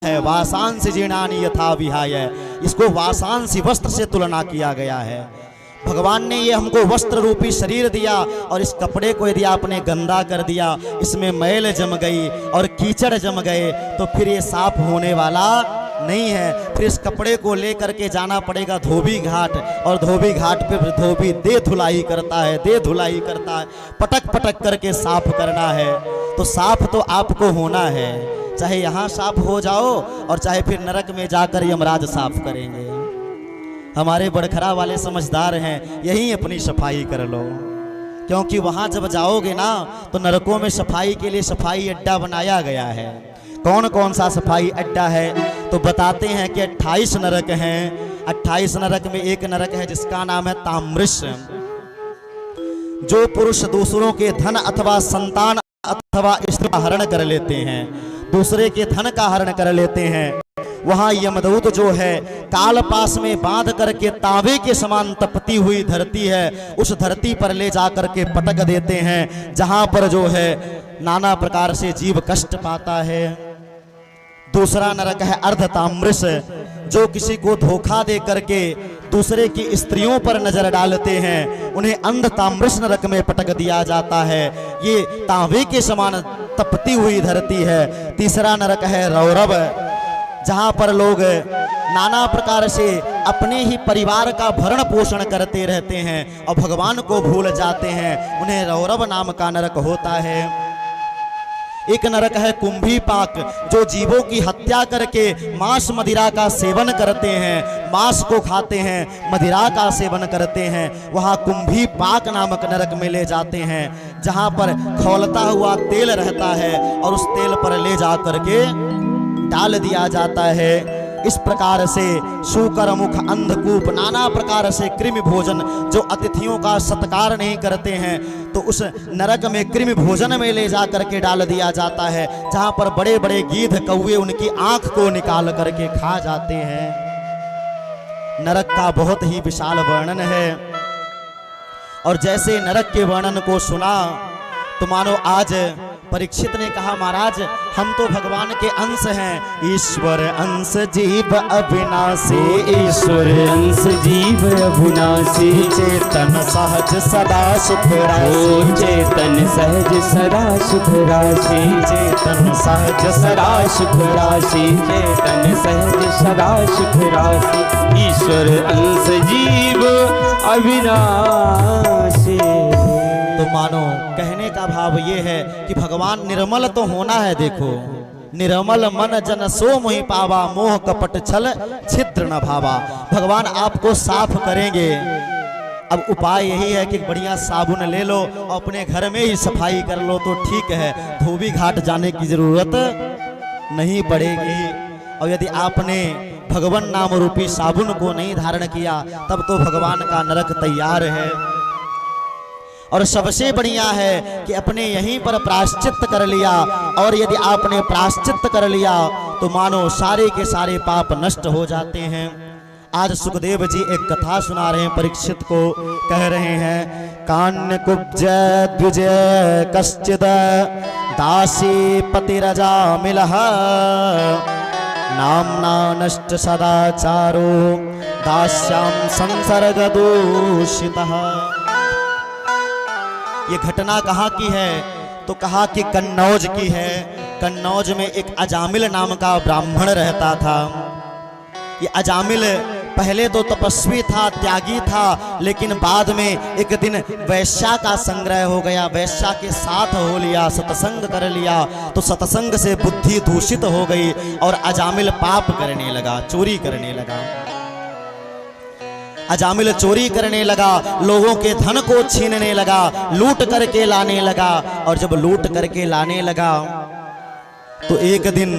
है वासांसी जीर्णानि यथा विहाय, इसको वासांसी वस्त्र से तुलना किया गया है। भगवान ने ये हमको वस्त्र रूपी शरीर दिया और इस कपड़े को यदि आपने गंदा कर दिया, इसमें मैल जम गई और कीचड़ जम गए, तो फिर ये साफ होने वाला नहीं है। फिर इस कपड़े को लेकर के जाना पड़ेगा धोबी घाट, और धोबी घाट पे धोबी दे धुलाई करता है, दे धुलाई करता है, पटक पटक करके साफ करना है। तो साफ तो आपको होना है, चाहे यहाँ साफ हो जाओ और चाहे फिर नरक में जाकर यमराज साफ करेंगे। हमारे बड़खरा वाले समझदार हैं, यहीं अपनी सफाई कर लो, क्योंकि वहाँ जब जाओगे ना तो नरकों में सफाई के लिए सफाई अड्डा बनाया गया है। कौन कौन सा सफाई अड्डा है तो बताते हैं कि 28 नरक हैं। 28 नरक में एक नरक है जिसका नाम है ताम्रिश। जो पुरुष दूसरों के धन अथवा संतान अथवा स्त्री का हरण कर लेते हैं, दूसरे के धन का हरण कर लेते हैं, वहां यमदूत जो है काल पास में बांध करके तांबे के समान तपती हुई धरती है, उस धरती पर ले जाकर के पटक देते हैं, जहां पर जो है नाना प्रकार से जीव कष्ट पाता है। दूसरा नरक है अर्धताम्रिश, जो किसी को धोखा दे करके दूसरे की स्त्रियों पर नजर डालते हैं, उन्हें अंधताम्रिश नरक में पटक दिया जाता है। ये तांबे के समान तपती हुई धरती है। तीसरा नरक है रौरव, जहां पर लोग नाना प्रकार से अपने ही परिवार का भरण पोषण करते रहते हैं और भगवान को भूल जाते हैं, उन्हें रौरव नाम का नरक होता है। एक नरक है कुंभी पाक, जो जीवों की हत्या करके मांस मदिरा का सेवन करते हैं, मांस को खाते हैं, मदिरा का सेवन करते हैं, वहाँ कुंभी पाक नामक नरक में ले जाते हैं, जहाँ पर खौलता हुआ तेल रहता है और उस तेल पर ले जा करके डाल दिया जाता है। इस प्रकार से शूकर मुख, अंधकूप, नाना प्रकार से कृमि भोजन, जो अतिथियों का सत्कार नहीं करते हैं, तो उस नरक में कृमि भोजन में ले जा करके डाल दिया जाता है, जहाँ पर बड़े बड़े गीध कौवे उनकी आंख को निकाल करके खा जाते हैं। नरक का बहुत ही विशाल वर्णन है, और जैसे नरक के वर्णन को सुना तो मानो आज परीक्षित ने कहा, महाराज हम तो भगवान के अंश हैं। ईश्वर अंश जीव अविनाशी, ईश्वर अंश जीव अविनाशी, चेतन सहज सदा सुख राशि, चेतन सहज सदा सुख राशि, चेतन सहज सदा सुख राशि, चेतन सहज सदा सुख राशि, ईश्वर अंश जीव अविनाशी। तो मानो कहने का भाव ये है कि भगवान निर्मल तो होना है। देखो, निर्मल मन जन सो मोहि पावा, मोह कपट छल छिद्र न भावा। भगवान आपको साफ करेंगे। अब उपाय यही है कि बढ़िया साबुन ले लो और अपने घर में ही सफाई कर लो तो ठीक है, धोबी घाट जाने की जरूरत नहीं पड़ेगी। और यदि आपने भगवान नाम रूपी साबुन को नहीं धारण किया, तब तो भगवान का नरक तैयार है। और सबसे बढ़िया है कि अपने यहीं पर प्रायश्चित कर लिया, और यदि आपने प्रायश्चित कर लिया तो मानो सारे के सारे पाप नष्ट हो जाते हैं। आज सुखदेव जी एक कथा सुना रहे हैं परीक्षित को, कह रहे हैं, कान्य कुब्ज द्विज कश्चिद दासी पतिरजा मिलः, नामना नष्ट सदाचारो दास्याम संसर्ग दूषितः। ये घटना कहाँ की है तो कहा कि कन्नौज की है। कन्नौज में एक अजामिल नाम का ब्राह्मण रहता था। ये अजामिल पहले तो तपस्वी था, त्यागी था, लेकिन बाद में एक दिन वैश्या का संग्रह हो गया, वैश्या के साथ हो लिया, सत्संग कर लिया, तो सत्संग से बुद्धि दूषित हो गई और अजामिल पाप करने लगा, चोरी करने लगा। अजामिल चोरी करने लगा, लोगों के धन को छीनने लगा, लूट करके लाने लगा। और जब लूट करके लाने लगा तो एक दिन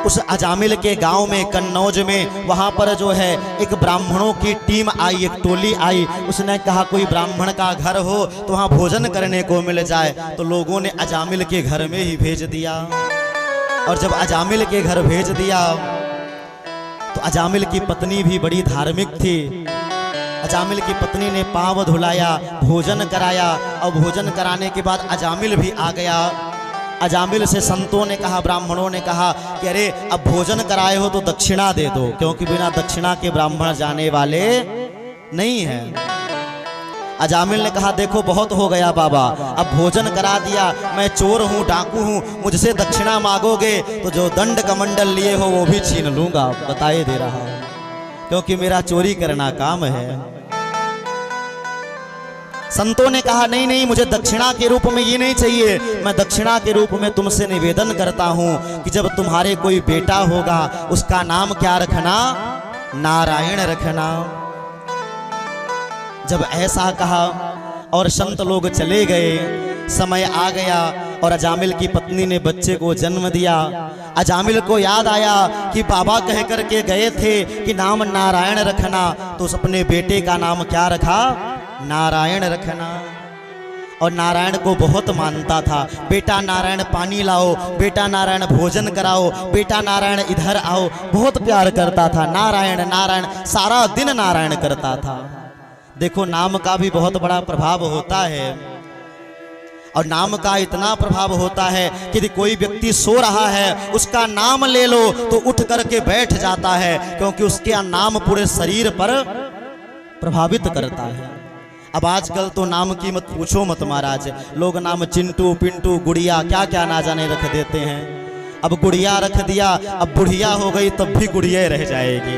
उस अजामिल के गांव में, कन्नौज में, वहां पर जो है एक ब्राह्मणों की टीम आई, एक टोली आई। उसने कहा कोई ब्राह्मण का घर हो तो वहां भोजन करने को मिल जाए। तो लोगों ने अजामिल के घर में ही भेज दिया। और जब अजामिल के घर भेज दिया तो अजामिल की पत्नी भी बड़ी धार्मिक थी। अजामिल की पत्नी ने पांव धुलाया, भोजन कराया, और भोजन कराने के बाद अजामिल भी आ गया। अजामिल से संतों ने कहा, ब्राह्मणों ने कहा कि अरे अब भोजन कराए हो तो दक्षिणा दे दो, क्योंकि बिना दक्षिणा के ब्राह्मण जाने वाले नहीं हैं। अजामिल ने कहा देखो बहुत हो गया बाबा, अब भोजन करा दिया, मैं चोर हूँ, डाकू हूँ, मुझसे दक्षिणा मांगोगे तो जो दंड कमंडल लिए हो वो भी छीन लूंगा, बताए दे रहा हूँ, क्योंकि मेरा चोरी करना काम है। संतों ने कहा नहीं नहीं, मुझे दक्षिणा के रूप में ये नहीं चाहिए, मैं दक्षिणा के रूप में तुमसे निवेदन करता हूँ कि जब तुम्हारे कोई बेटा होगा उसका नाम क्या रखना, नारायण रखना। जब ऐसा कहा और संत लोग चले गए, समय आ गया और अजामिल की पत्नी ने बच्चे को जन्म दिया। अजामिल को याद आया कि बाबा कह करके गए थे कि नाम नारायण रखना, तो उस अपने बेटे का नाम क्या रखा, नारायण रखना। और नारायण को बहुत मानता था, बेटा नारायण पानी लाओ, बेटा नारायण भोजन कराओ, बेटा नारायण इधर आओ, बहुत प्यार करता था। नारायण नारायण सारा दिन नारायण करता था। देखो नाम का भी बहुत बड़ा प्रभाव होता है, और नाम का इतना प्रभाव होता है कि यदि कोई व्यक्ति सो रहा है उसका नाम ले लो तो उठ करके बैठ जाता है, क्योंकि उसके नाम पूरे शरीर पर प्रभावित करता है। अब आजकल तो नाम की मत पूछो मत महाराज, लोग नाम चिंटू पिंटू गुड़िया क्या क्या ना जाने रख देते हैं। अब गुड़िया रख दिया, अब बुढ़िया हो गई तब भी गुड़िया रह जाएगी।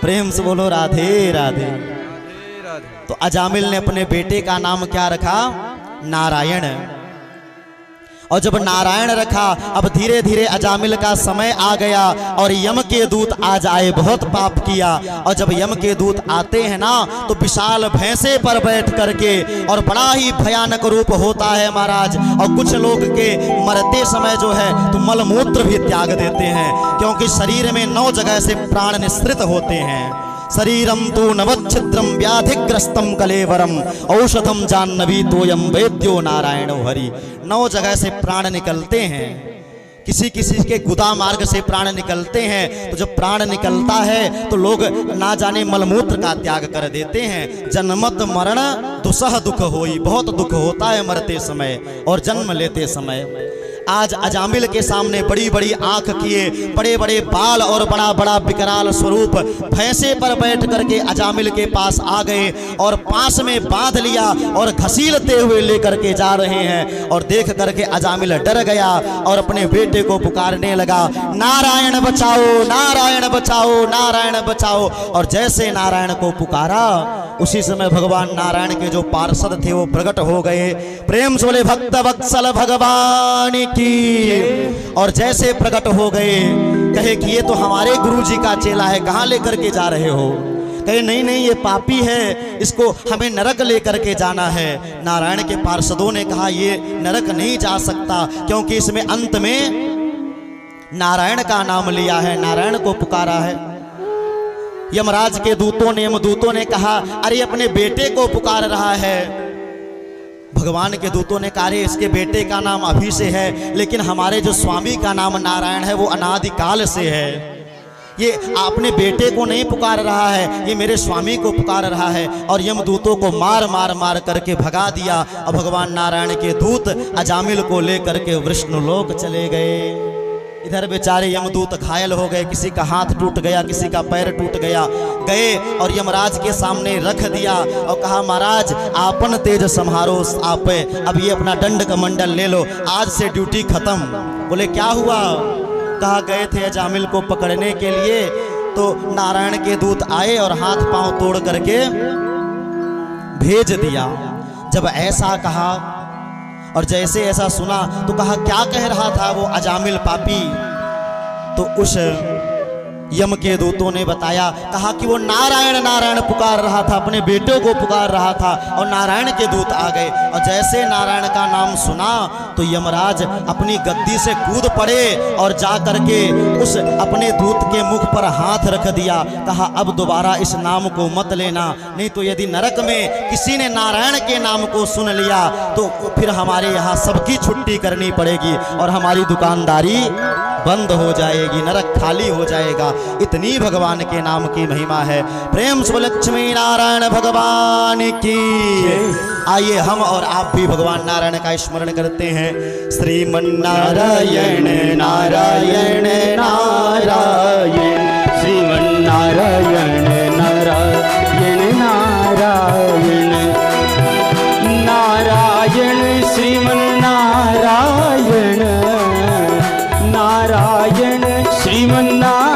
प्रेम से बोलो राधे राधे। तो अजामिल ने अपने बेटे का नाम क्या रखा, नारायण। और जब नारायण रखा, अब धीरे धीरे अजामिल का समय आ गया और यम के दूत आज आए, बहुत पाप किया। और जब यम के दूत आते हैं ना तो विशाल भैंसे पर बैठ करके, और बड़ा ही भयानक रूप होता है महाराज। और कुछ लोग के मरते समय जो है तो मलमूत्र भी त्याग देते हैं, क्योंकि शरीर में 9 जगह से प्राण निःसृत होते हैं। शरीरम तो नवच्छिद्रम व्याधिग्रस्तम कलेवरम औषधम जाह्नवी तोयम वैद्यो नारायणो हरि। 9 जगह से प्राण निकलते हैं। किसी किसी के गुदा मार्ग से प्राण निकलते हैं, तो जब प्राण निकलता है तो लोग ना जाने मलमूत्र का त्याग कर देते हैं। जन्मत मरण दुसह दुख होई, बहुत दुख होता है मरते समय और जन्म लेते समय। आज अजामिल के सामने बड़ी बड़ी आंख किए, बड़े बड़े बाल और बड़ा बड़ा विकराल स्वरूप भैंसे पर बैठ करके अजामिल के पास आ गए और पास में बांध लिया और घसीलते हुए लेकर के जा रहे हैं। और देख करके अजामिल डर गया और अपने बेटे को पुकारने लगा, नारायण बचाओ, नारायण बचाओ, नारायण बचाओ। और जैसे नारायण को पुकारा उसी समय भगवान नारायण के जो पार्षद थे वो प्रकट हो गए। प्रेम से बोले भक्त वत्सल भगवान की। और जैसे प्रकट हो गए कहे कि ये तो हमारे गुरुजी का चेला है, कहाँ लेकर के जा रहे हो? कहे नहीं नहीं ये पापी है, इसको हमें नरक लेकर के जाना है। नारायण के पार्षदों ने कहा ये नरक नहीं जा सकता, क्योंकि इसमें अंत में नारायण का नाम लिया है, नारायण को पुकारा है। यमराज के दूतों ने, यमदूतों ने कहा अरे अपने बेटे को पुकार रहा है। भगवान के दूतों ने कहा इसके बेटे का नाम अभी से है, लेकिन हमारे जो स्वामी का नाम नारायण है वो अनादिकाल से है। ये अपने बेटे को नहीं पुकार रहा है, ये मेरे स्वामी को पुकार रहा है। और यमदूतों को मार मार मार करके भगा दिया। और भगवान नारायण के दूत अजामिल को लेकर के विष्णुलोक चले गए। इधर बेचारे यमदूत घायल हो गए, किसी का हाथ टूट गया, किसी का पैर टूट गया। गए और यमराज के सामने रख दिया और कहा महाराज आपन तेज संहारो आप, अब ये अपना दंड कमंडल ले लो, आज से ड्यूटी खत्म। बोले क्या हुआ? कहा गए थे अजामिल को पकड़ने के लिए, तो नारायण के दूत आए और हाथ पांव तोड़ करके भेज दिया। जब ऐसा कहा और जैसे ऐसा सुना तो कहा क्या कह रहा था वो अजामिल पापी? तो उस यम के दूतों ने बताया, कहा कि वो नारायण नारायण पुकार रहा था, अपने बेटों को पुकार रहा था। और नारायण के दूत आ गए और जैसे नारायण का नाम सुना तो यमराज अपनी गद्दी से कूद पड़े और जा करके उस अपने दूत के मुख पर हाथ रख दिया। कहा अब दोबारा इस नाम को मत लेना, नहीं तो यदि नरक में किसी ने नारायण के नाम को सुन लिया तो फिर हमारे यहाँ सबकी छुट्टी करनी पड़ेगी और हमारी दुकानदारी बंद हो जाएगी, नरक खाली हो जाएगा। इतनी भगवान के नाम की महिमा है। प्रेम से लक्ष्मी नारायण भगवान की। आइए हम और आप भी भगवान नारायण का स्मरण करते हैं। श्रीमन्नारायण नारायण नारायण, श्रीमन्नारायण नारायण नारायण, नारायण श्रीमन्नारायण नारायण, श्रीमन्नारायण